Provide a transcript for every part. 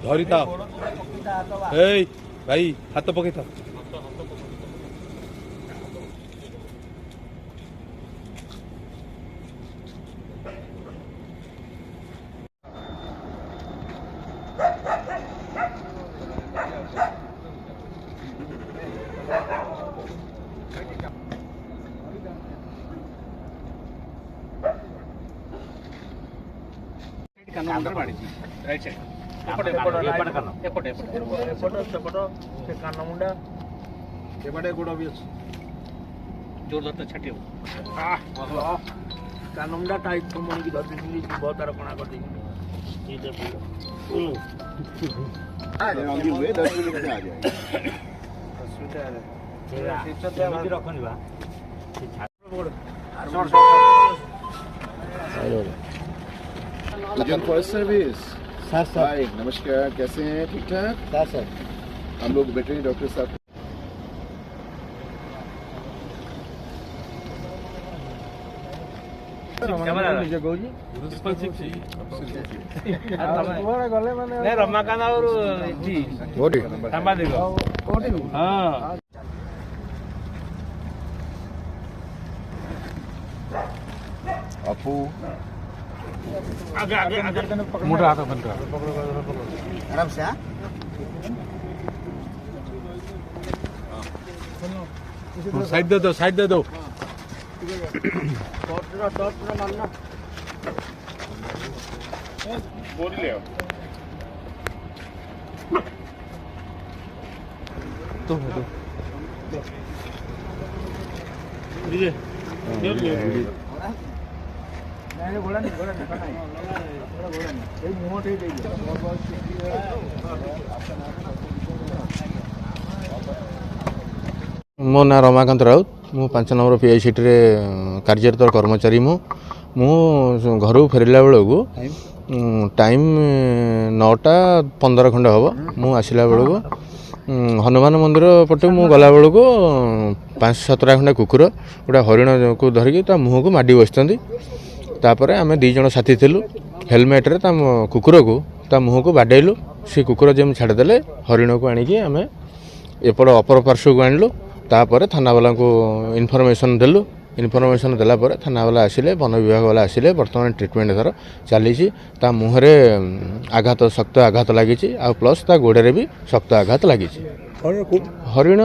ଧରିଥା ଭାଇ ହାତ ପକେଇଥା right side कान मुंडा एपटे गोड़ भी अच्छे जोर धरते छाटी कान मुंडा टाइट मुड़ी की धरती बहुत तार कणा कर दी फॉरेस्ट सर्विस सर हाय नमस्कार, कैसे हैं? ठीक ठाक सर हम लोग वेटरनरी डॉक्टर साहब अपू मोटा हाथ बंद कर आराम से साइड दे दो बोली ले तो लीजिए मो ना रमाकांत राउत मु 5 नंबर PICT रे कार्यरत कर्मचारी मु घर फेरला बेलू टाइम 9:15 खंड हम मु आसला बेलू हनुमान मंदिर पटे मु गला बेलू 5-7 खंडा कुकुर गोटे हरिण को धरिकी मुह को माडी बसती तापर आम 2 जन साथी थिलु हेलमेट रे कुकुर को मुह को बाडेलु से कुकुर जमी छाड़देले हरिण को आणिकी आम एपट अपर पार्श्व को आणलु तापर थाना वाला को इनफॉरमेशन देलु इनफॉरमेशन देला पर थाना वाला आसिले वन विभाग वाला आसिले वर्तमान ट्रीटमेंट धर चली मुहरे आघात शक्त आघात लगी प्लस ता गोड़े भी शक्त आघात लगी हरिण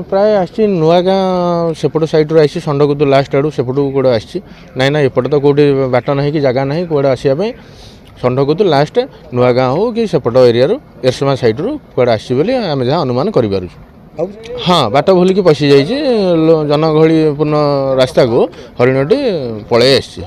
प्राय आसी नुआ गाँ सेपट साइड रू आई संडकुद लास्ट आड़ू सेपट कौड़े आसी ना एपट तो कौटी बाट ना कि जगह ना कौड़े आसवाई संडकुद लास्ट नुआ गाँ हो कि सेपट एरिया एरसमा साइड रू कौड़े आसी आम जहाँ अनुमान कर हाँ बाट भूलिकी पशि जाइए जनगहलीपूर्ण रास्ता को हरिणटी पलि आसी।